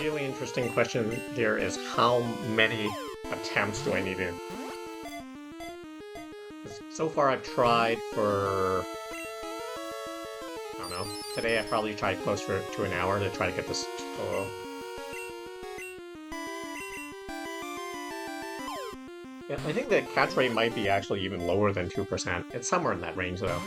really interesting question here is how many attempts do I need to... 'Cause so far I've tried for... I don't know. Today I probably tried close to an hour to try to get this total. Yeah, I think the catch rate might be actually even lower than 2%. It's somewhere in that range though.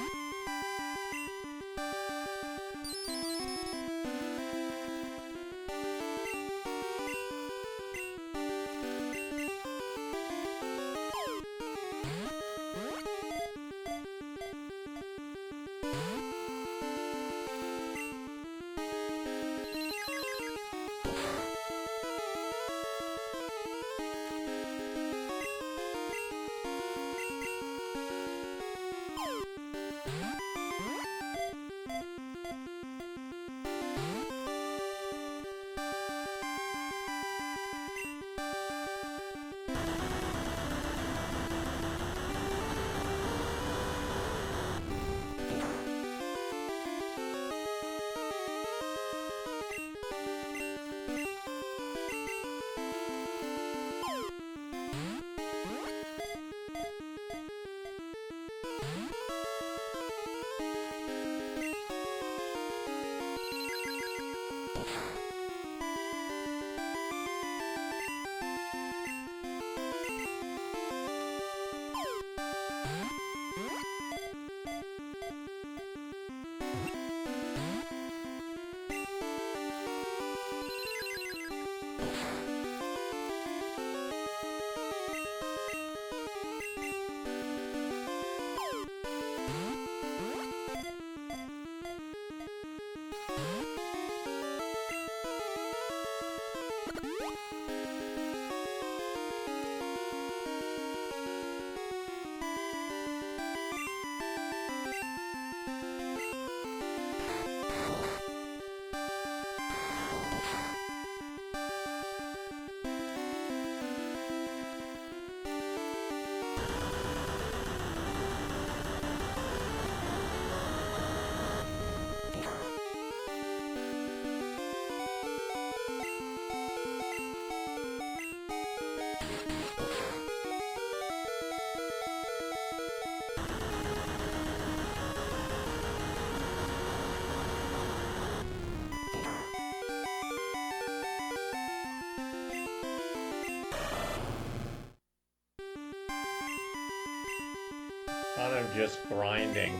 Thought I'm just grinding.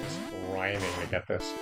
Just grinding to get this.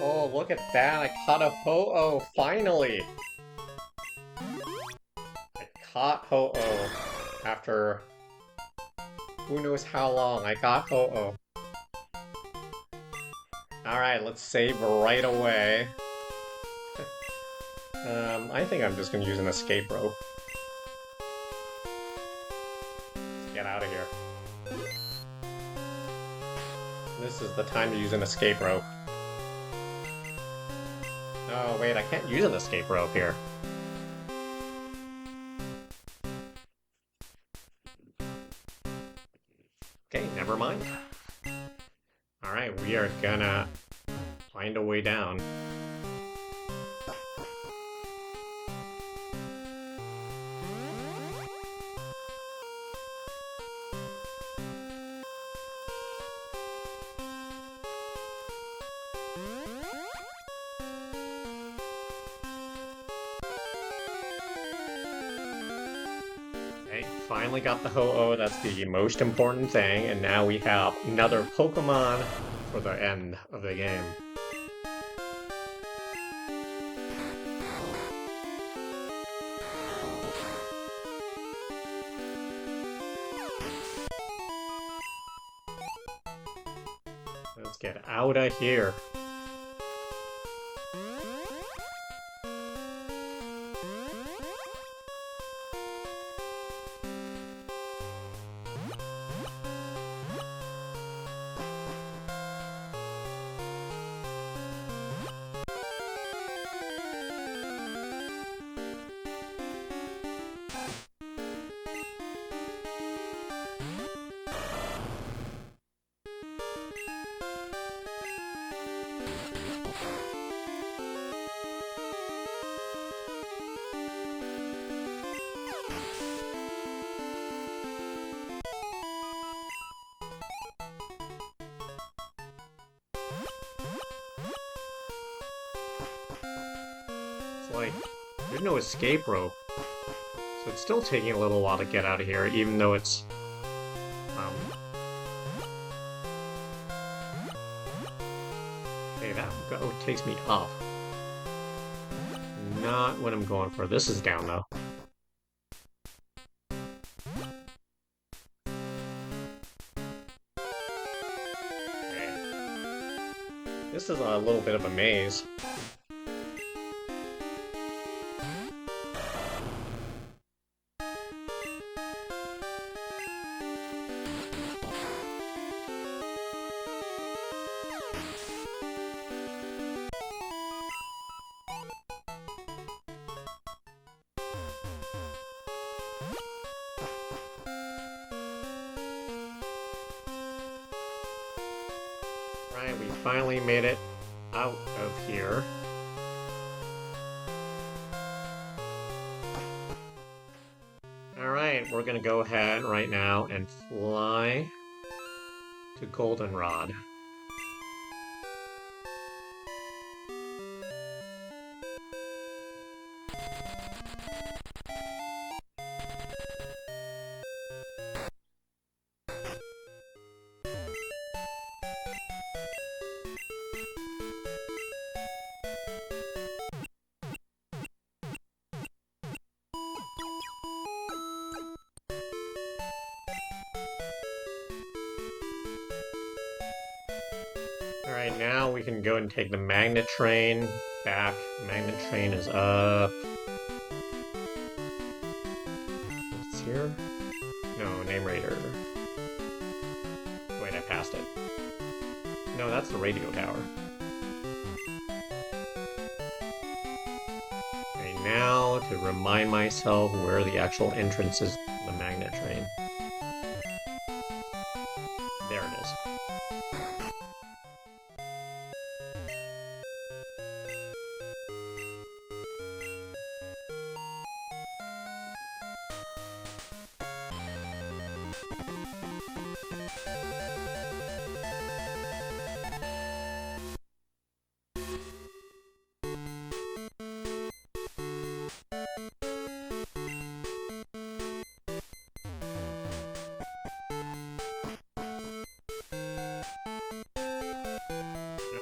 Oh, look at that. I caught a Ho-Oh, finally! I caught Ho-Oh after who knows how long. I got Ho-Oh. Alright, let's save right away. I think I'm just gonna use an escape rope. Let's get out of here. This is the time to use an escape rope. Oh, wait, I can't use an escape rope here. Okay, never mind. Alright, we are gonna find a way down. Finally got the Ho-Oh, that's the most important thing, and now we have another Pokemon for the end of the game. Let's get out of here. Like, there's no escape rope. So it's still taking a little while to get out of here, even though it's... Okay, that takes me up. Not what I'm going for. This is down, though. Okay. This is a little bit of a maze. Right, we finally made it out of here. Alright, we're gonna go ahead right now and fly to Goldenrod. Alright, now we can go and take the magnet train back. Magnet train is up. What's here? No, Name Raider. Wait, I passed it. No, that's the radio tower. Okay, now to remind myself where the actual entrance is to the magnet train. There it is.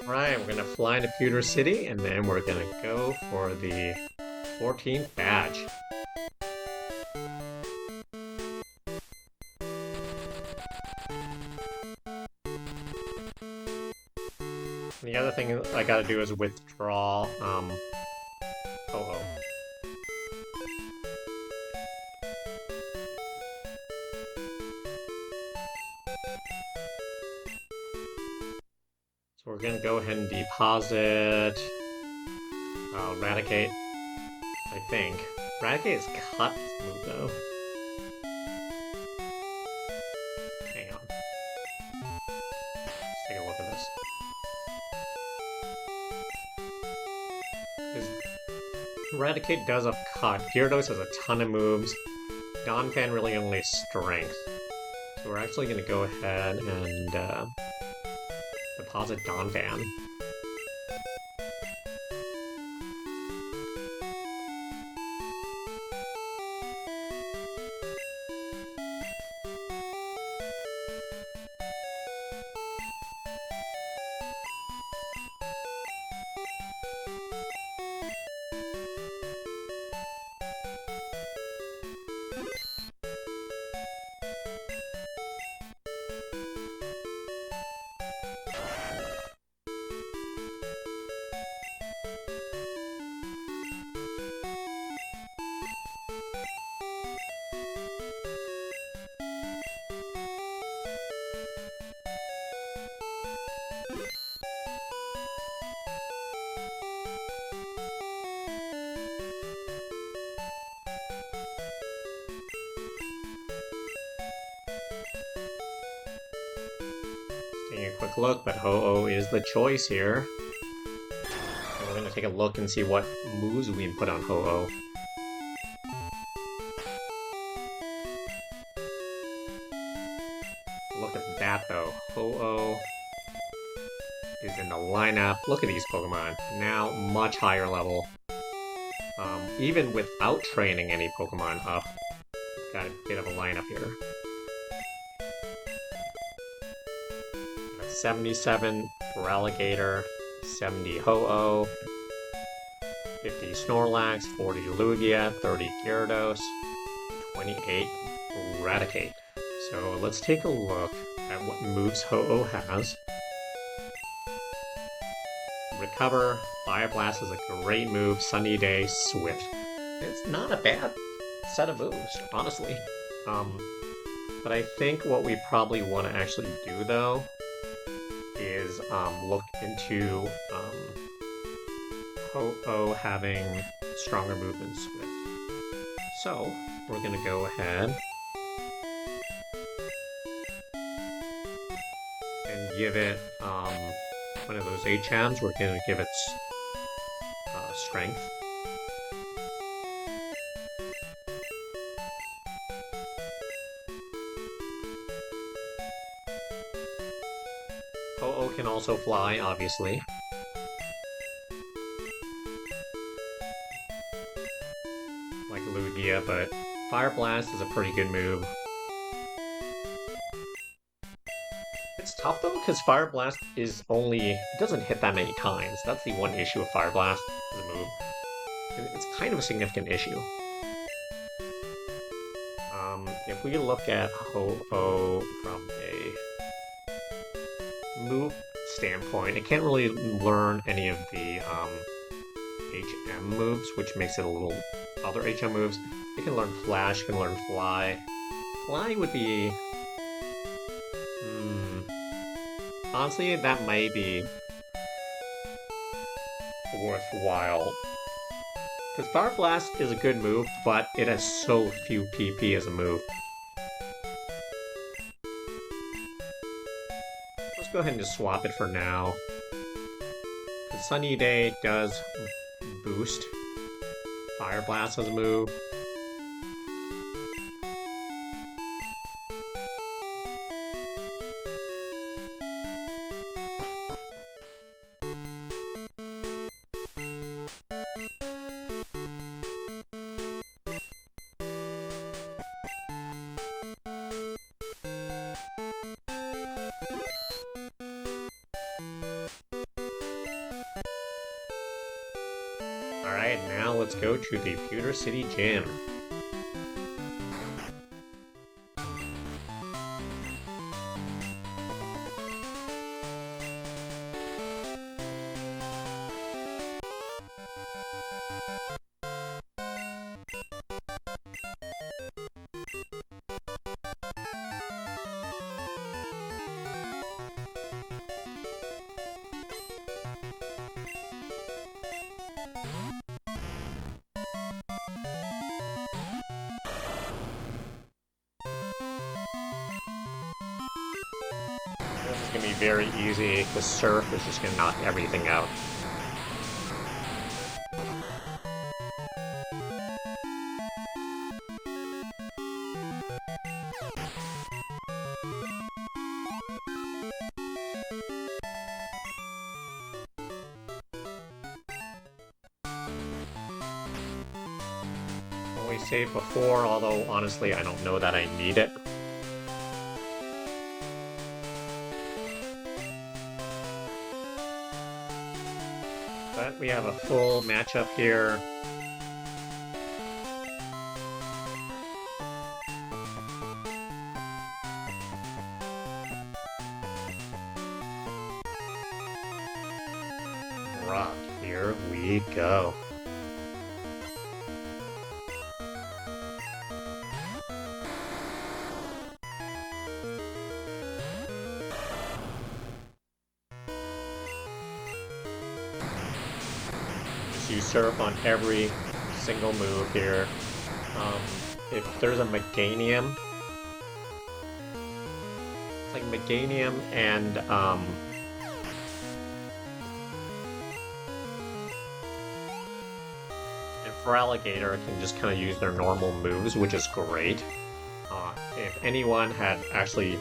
Alright, we're gonna fly to Pewter City, and then we're gonna go for the 14th badge. The other thing I gotta do is withdraw, oh. So we're gonna go ahead and deposit, Eradicate, I think. Eradicate is cut move, though. Hang on. Let's take a look at this. Eradicate does have cut. Gyarados has a ton of moves. Donphan really only strength. So we're actually going to go ahead and deposit Donphan. Taking a quick look, but Ho-Oh is the choice here. And we're gonna take a look and see what moves we can put on Ho-Oh. Look at that though. Ho-Oh is in the lineup. Look at these Pokemon. Now much higher level. Even without training any Pokemon up. Got a bit of a lineup here. 77 for Alligator, 70 Ho-Oh, 50 Snorlax, 40 Lugia, 30 Gyarados, 28 Raticate. So let's take a look at what moves Ho-Oh has. Recover, Fire Blast is a great move, Sunny Day, Swift. It's not a bad set of moves, honestly. But I think what we probably want to actually do though is look into Ho-Oh having stronger move than Swift. So we're gonna go ahead and give it one of those HMs. We're gonna give it strength. Ho-Oh can also fly, obviously. Like Lugia, but Fire Blast is a pretty good move. It's tough though, because Fire Blast is only... it doesn't hit that many times. That's the one issue of Fire Blast as a move. It's kind of a significant issue. If we look at Ho-Oh from a move standpoint, it can't really learn any of the HM moves, which makes it a little other HM moves. It can learn Flash, can learn Fly. Fly would be... honestly, that may be worthwhile. Because Fire Blast is a good move, but it has so few PP as a move. Let's go ahead and just swap it for now. Because Sunny Day does boost Fire Blast as a move. Alright, now let's go to the Pewter City Gym. This is going to be very easy. The Surf is just going to knock everything out. Only saved before, although honestly I don't know that I need it. But we have a full matchup here. Rock, here we go. You surf on every single move here. If there's a Meganium, it's like Meganium and Feraligatr can just kind of use their normal moves, which is great. If anyone had actually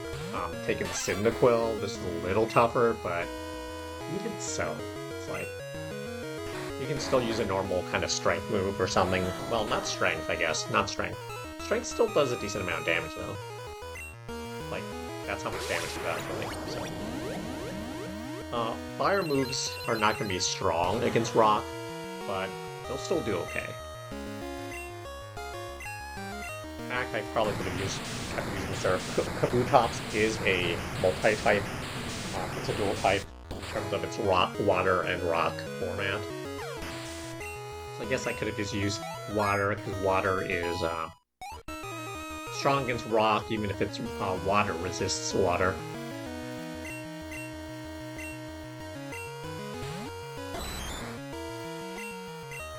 taken Cyndaquil, this is a little tougher, but even so, it's like you can still use a normal kind of strength move or something. Well, not strength, I guess. Not strength. Strength still does a decent amount of damage, though. Like, that's how much damage it does, really. So. Fire moves are not going to be strong against rock, but they'll still do okay. In fact, I probably could have kept using Surf. Kabutops is a multi-type. It's a dual type in terms of its water and rock format. So I guess I could have just used water, because water is strong against rock, even if it's water resists water.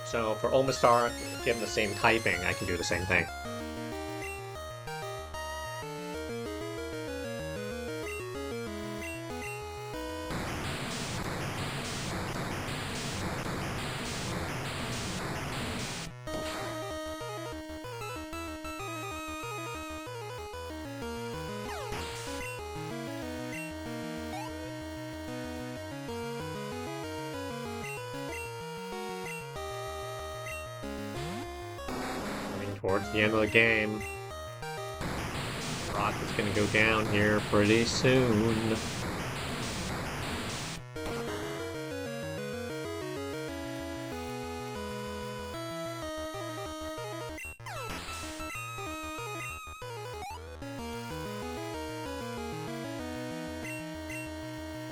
So for Omastar, given the same typing, I can do the same thing. Towards the end of the game. Rock is going to go down here pretty soon.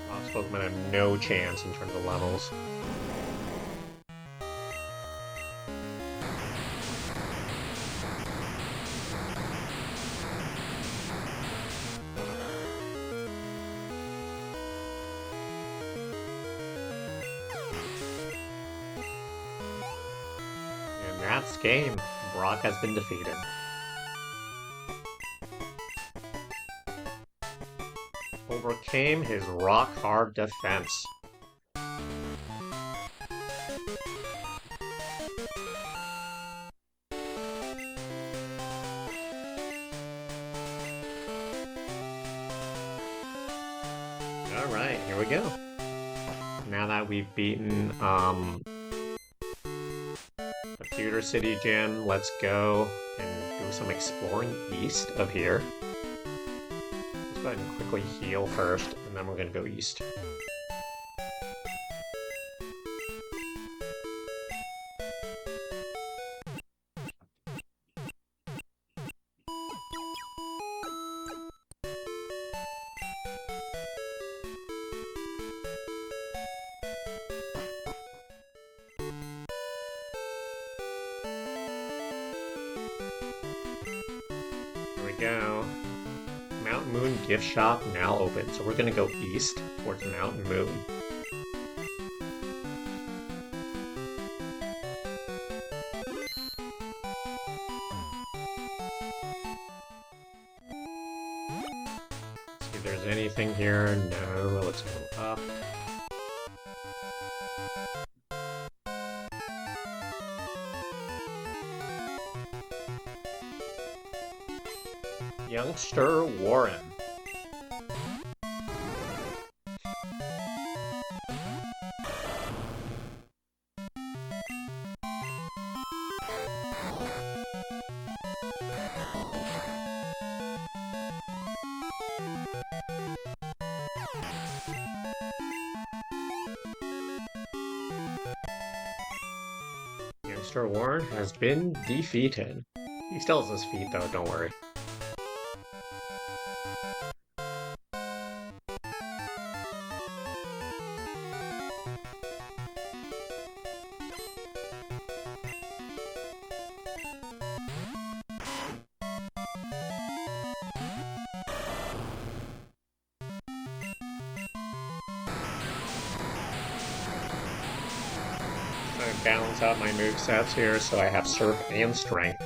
Rock's Pokemon have no chance in terms of levels. That's game. Brock has been defeated. Overcame his rock-hard defense. Alright, here we go. Now that we've beaten, Pewter City Gym, let's go and do some exploring east of here. Let's go ahead and quickly heal first, and then we're going to go east. Go. Mountain Moon gift shop now open, so we're gonna go east towards Mountain Moon. See if there's anything here. No, let's go up. Youngster Warren. Mr. Warren has been defeated. He still has his feet though, don't worry. I balance out my movesets here so I have Surf and Strength.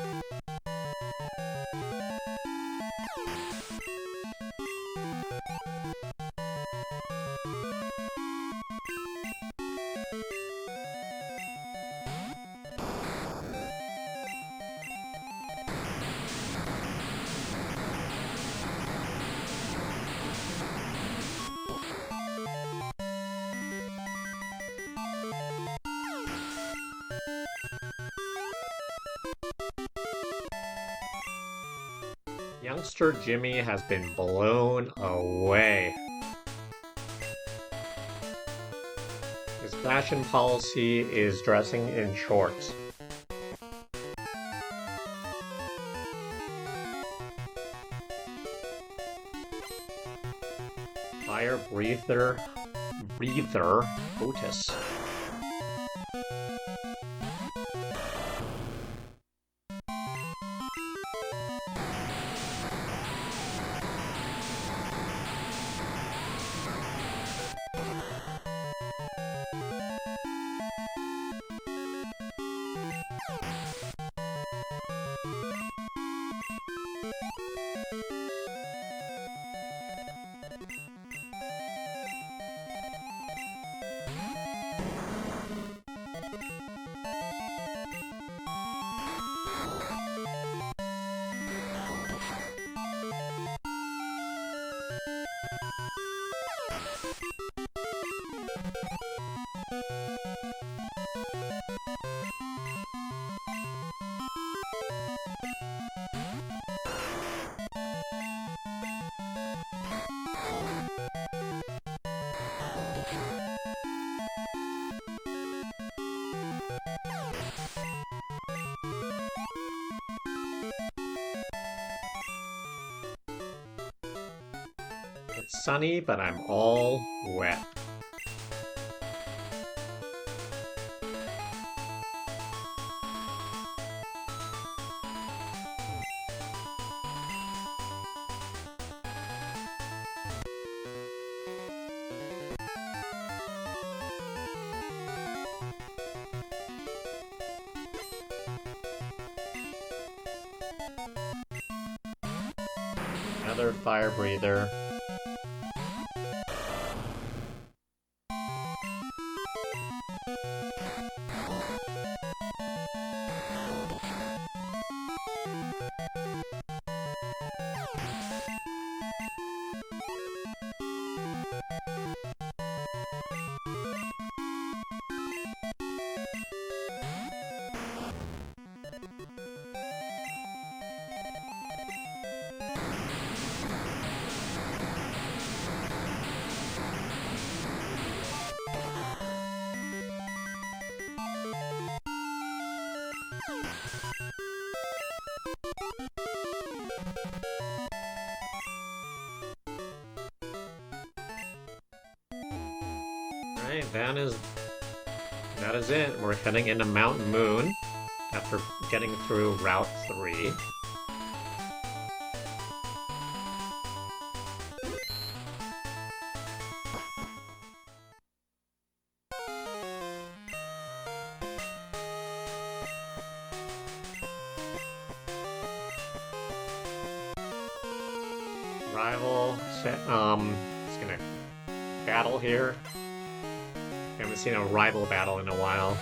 Youngster Jimmy has been blown away. His fashion policy is dressing in shorts. Fire breather Otis. It's sunny, but I'm all wet. Another fire breather. Alright, that is it. We're heading into Mountain Moon after getting through Route 3. Rival, it's gonna battle here. Haven't seen a rival battle in a while.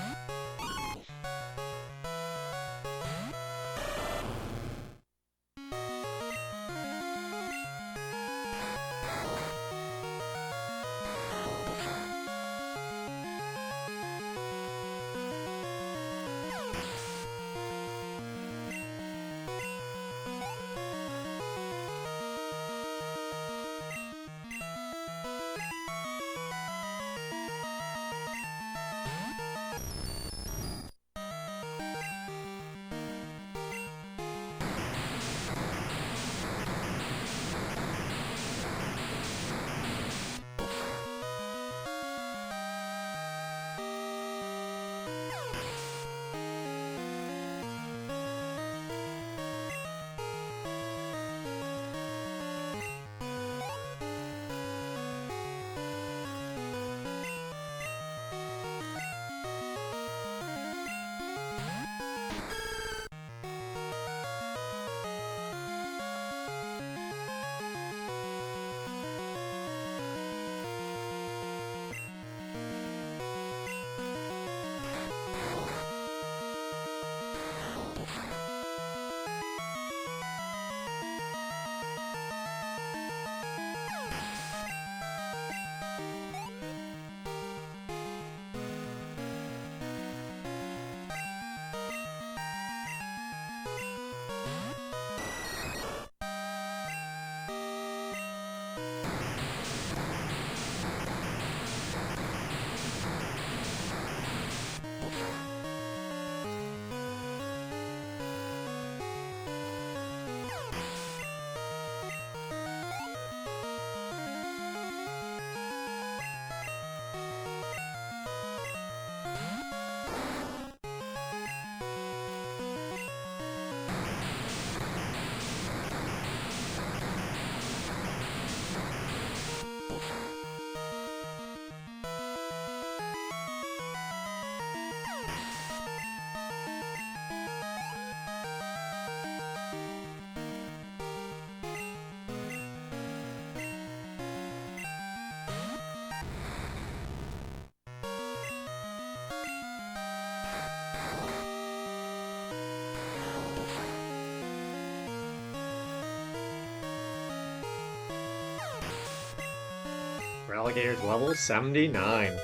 Relegator's level 79.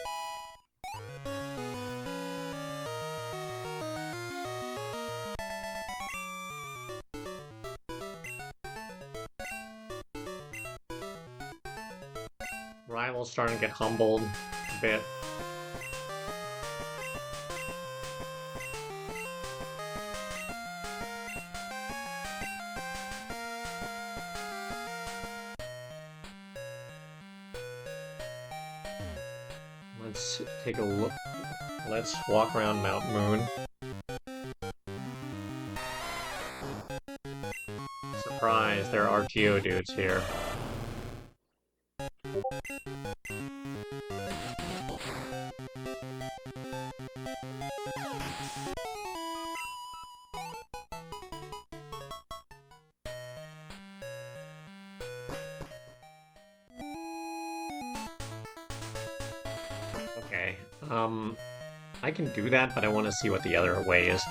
Rival's starting to get humbled a bit. Let's take a look. Let's walk around Mount Moon. Surprise, there are Geodudes here. Okay, I can do that, but I want to see what the other way is.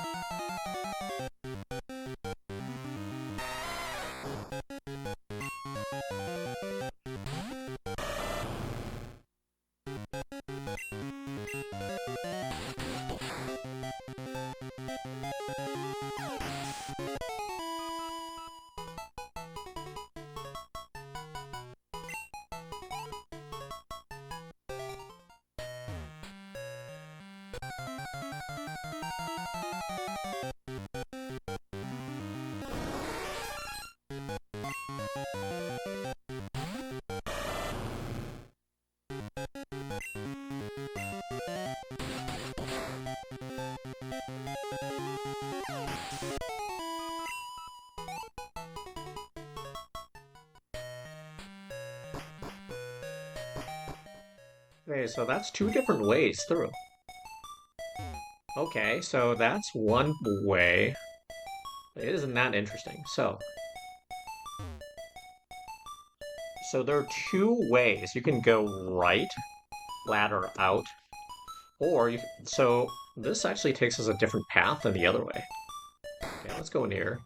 Okay, so that's two different ways through. Okay, so that's one way. Isn't that interesting? So there are two ways. You can go right, ladder out, or so this actually takes us a different path than the other way. Okay, let's go in here.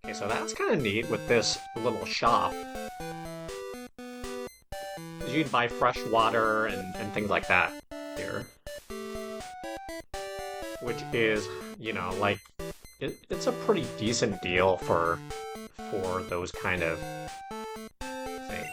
Okay, so that's kind of neat with this little shop. You can buy fresh water and things like that here. Which is, like, it's a pretty decent deal for those kind of things.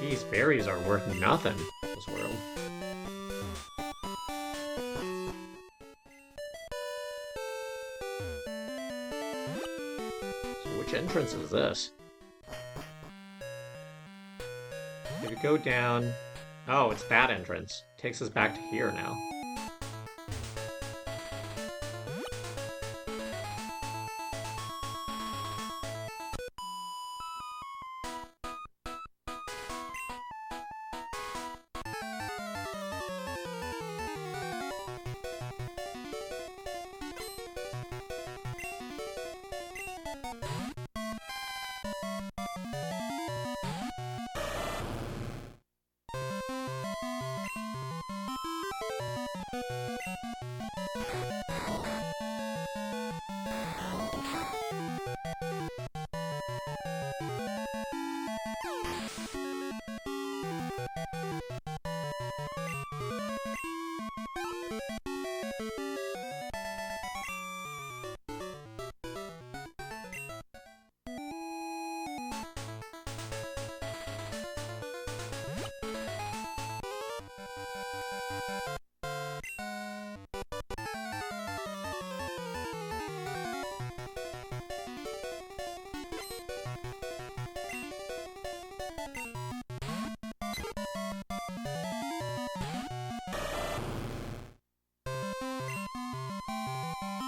These berries are worth nothing in this world. So which entrance is this? If you go down... Oh, it's that entrance. Takes us back to here now.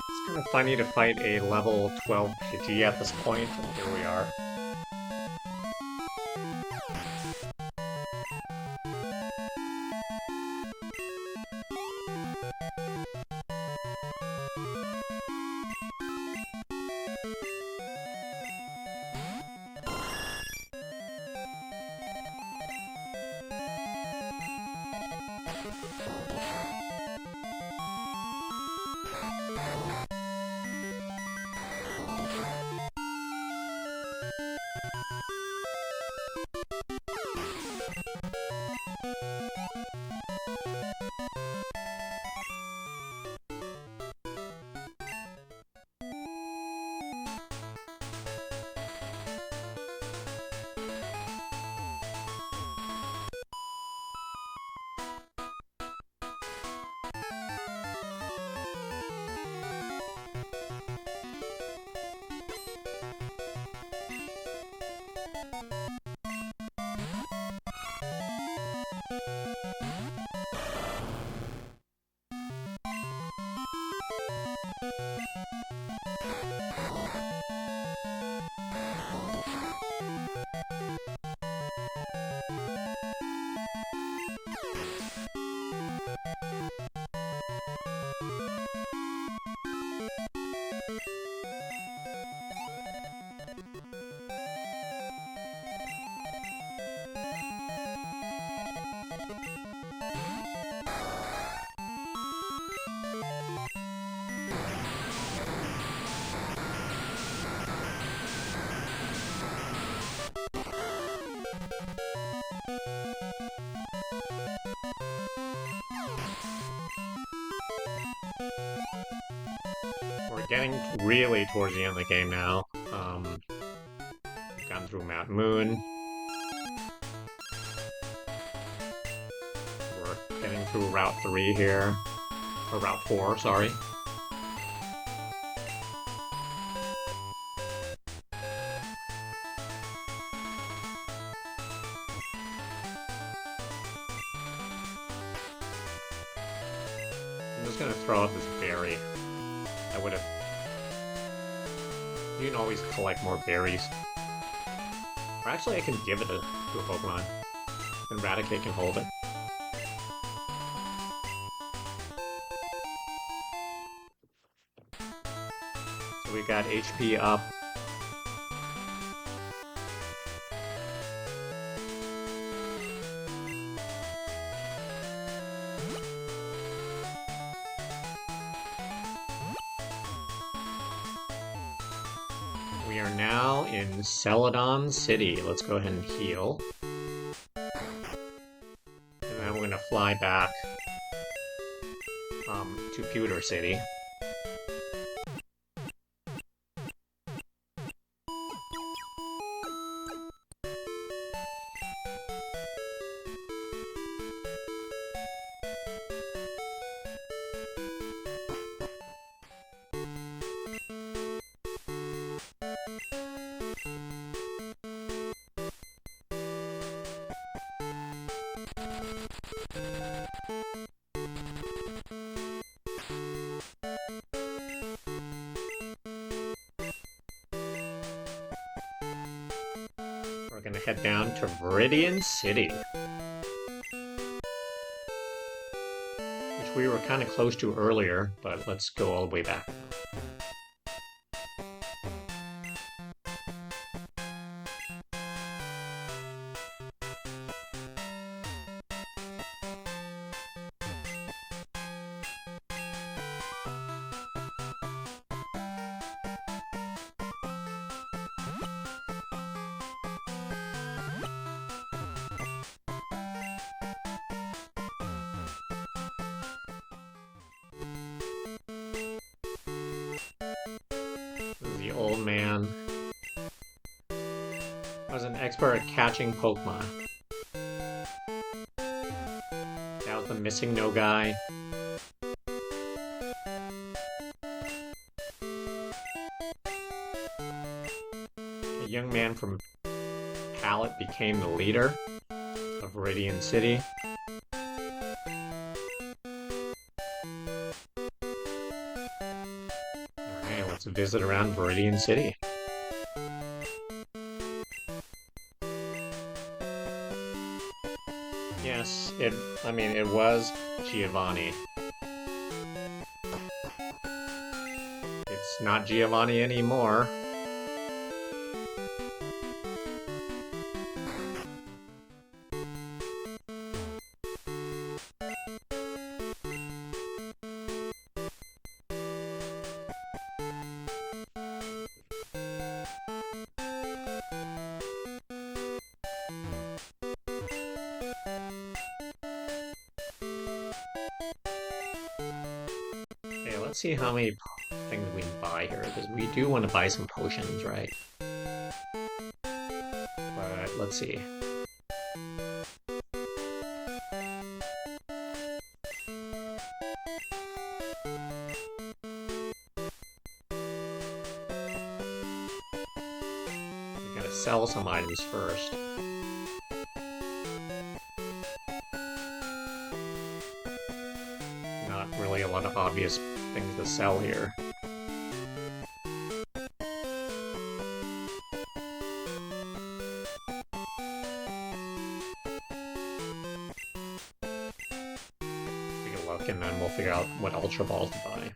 It's kind of funny to fight a level 12 Pidgey at this point, and here we are. We're getting really towards the end of the game now. We've gone through Mount Moon. We're getting through Route 3 here. Or Route 4, sorry. I'm just gonna throw out this berry. I would have... You can always collect more berries. Or actually, I can give it to a Pokemon. And Raticate can hold it. So we got HP up. We are now in Celadon City. Let's go ahead and heal. And then we're gonna fly back to Pewter City. We're gonna head down to Viridian City. Which we were kind of close to earlier, but let's go all the way back. The old man was an expert at catching Pokemon. That was the missing no guy. A young man from Pallet became the leader of Viridian City. Alright, let's visit around Viridian City. Yes, it was Giovanni. It's not Giovanni anymore. let's see how many things we can buy here, because we do want to buy some potions, right? But let's see. We gotta sell some items first. Not really a lot of obvious things to sell here. Take a look and then we'll figure out what Ultra Balls to buy.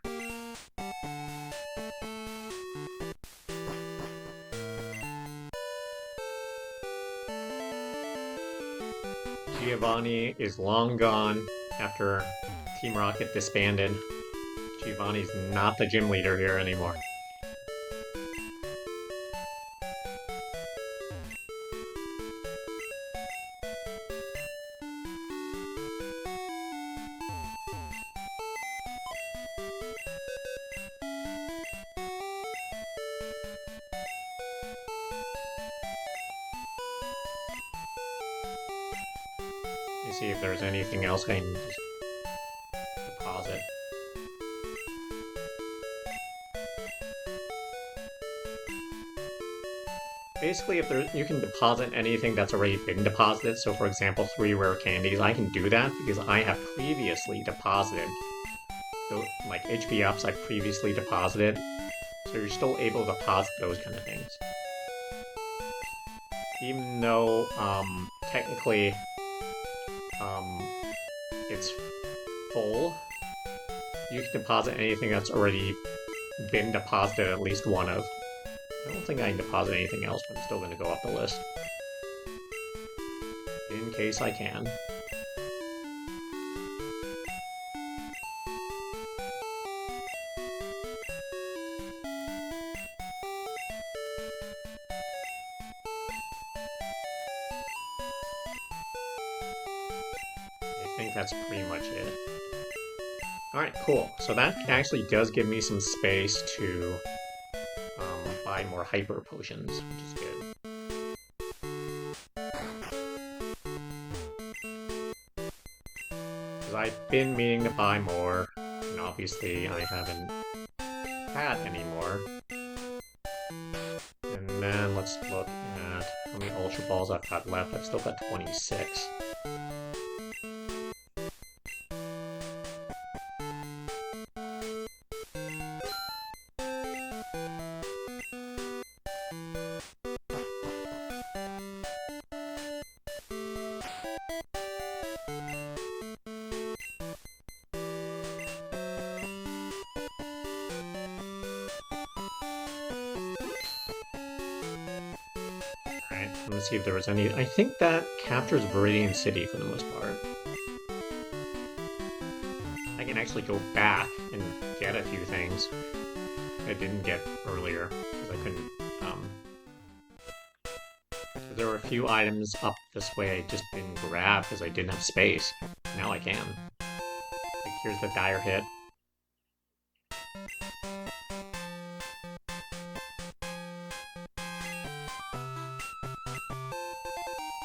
Giovanni is long gone after Team Rocket disbanded. Giovanni's not the gym leader here anymore. Let me see if there's anything else I can just deposit. Basically, if you can deposit anything that's already been deposited, so for example, 3 rare candies, I can do that because I have previously deposited. So, like HP ups, I previously deposited, so you're still able to deposit those kind of things. Even though, technically, it's full, you can deposit anything that's already been deposited at least one of. I don't think I can deposit anything else, but I'm still going to go up the list. In case I can. I think that's pretty much it. Alright, cool. So that actually does give me some space to buy more hyper potions, which is good. Because I've been meaning to buy more, and obviously I haven't had any more. And then let's look at how many Ultra Balls I've got left. I've still got 26. Let's see if there was any. I think that captures Viridian City for the most part. I can actually go back and get a few things I didn't get earlier because I couldn't. There were a few items up this way I just didn't grab because I didn't have space. Now I can. Like here's the Dire Hit.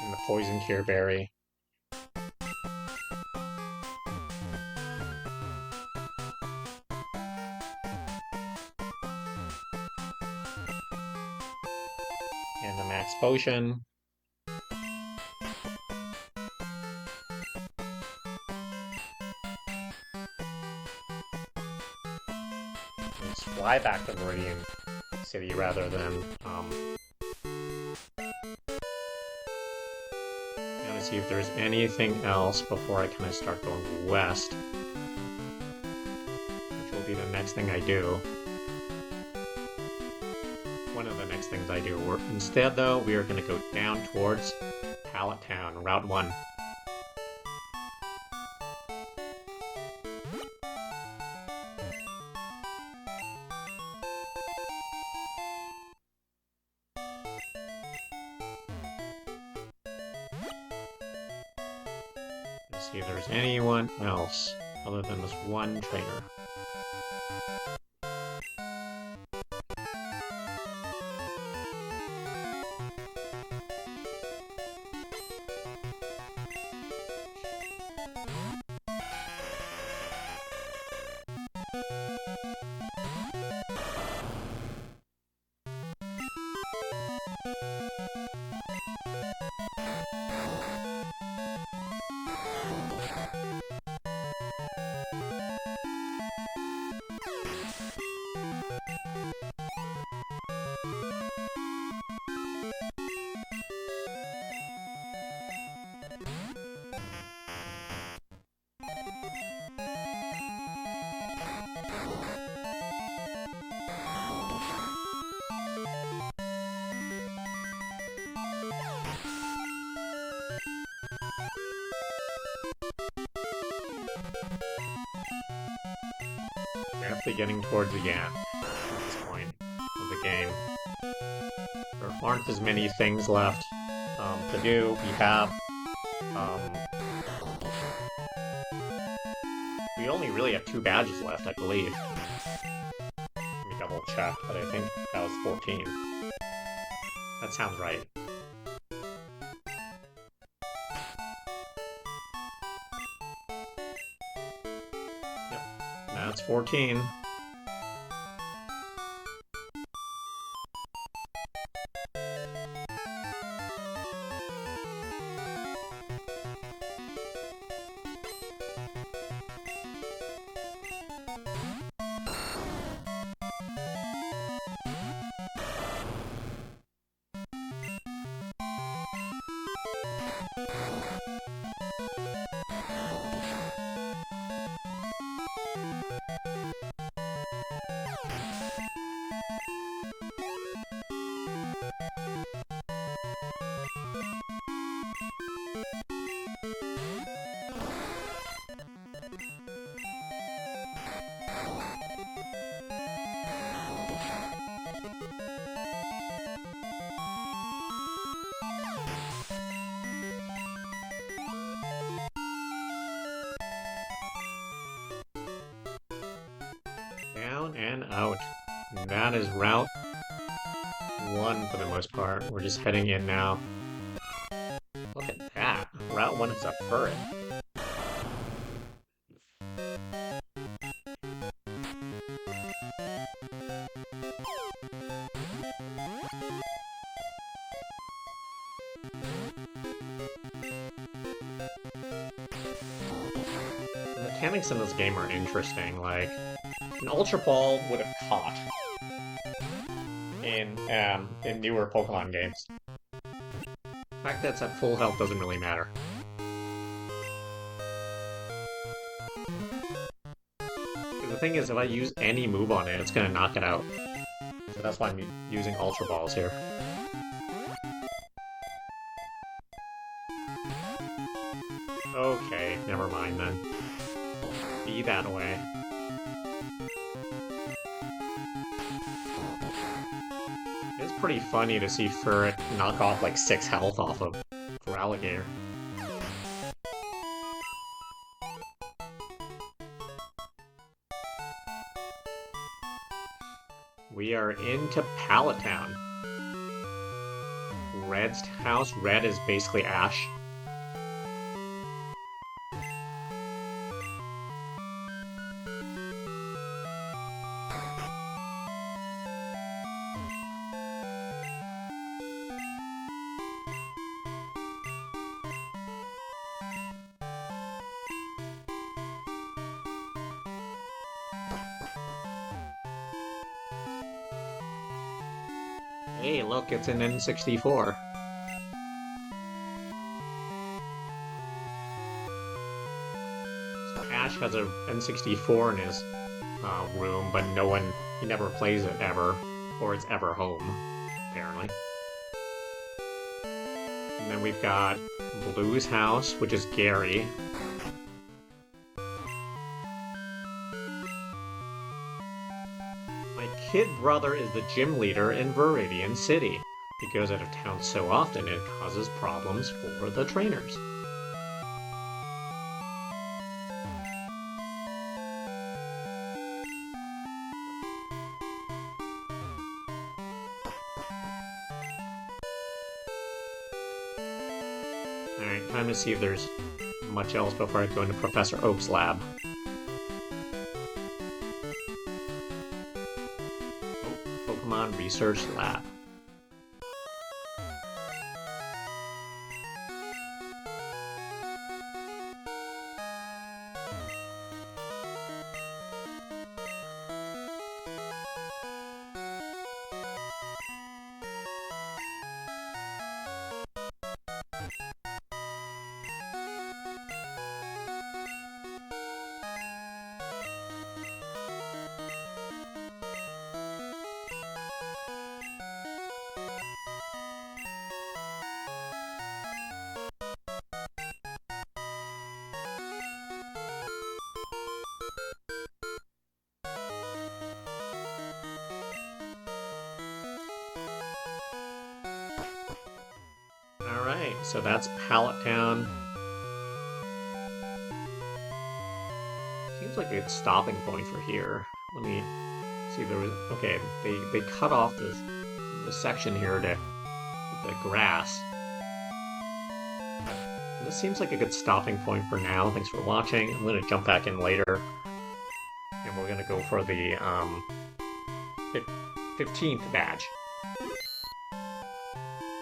And the Poison Cure Berry. And the Max Potion. Let's fly back to Viridian City rather than see if there's anything else before I kind of start going west, which will be the next thing I do. One of the next things I do. Instead, though, we are going to go down towards Pallet Town, Route 1. See if there's anyone else other than this one trainer. Definitely getting towards the end at this point of the game. There aren't as many things left to do. We only really have 2 badges left, I believe. Let me double check, but I think that was 14. That sounds right. Yep, that's 14. Down and out. And that is Route 1 for the most part. We're just heading in now. Look at that. Route 1 is a furret. The mechanics in this game are interesting. Like, an Ultra Ball would have caught in newer Pokemon games. The fact that it's at full health doesn't really matter. The thing is, if I use any move on it, it's gonna knock it out. So that's why I'm using Ultra Balls here. Okay, never mind then. Be that way. It's pretty funny to see Furret knock off like 6 health off of Alligator. We are into Pallet Town. Red's house. Red is basically Ash. Hey, look, it's an N64. So Ash has an N64 in his room, but he never plays it ever, or it's ever home, apparently. And then we've got Blue's house, which is Gary. Kid brother is the gym leader in Viridian City. He goes out of town so often it causes problems for the trainers. Alright, time to see if there's much else before I go into Professor Oak's lab. Oh, Pokemon Research Lab. Alright, so that's Pallet down. Seems like a stopping point for here. Let me see if there was... Okay, they cut off the section here to the grass. This seems like a good stopping point for now. Thanks for watching. I'm going to jump back in later. And we're going to go for the 15th badge.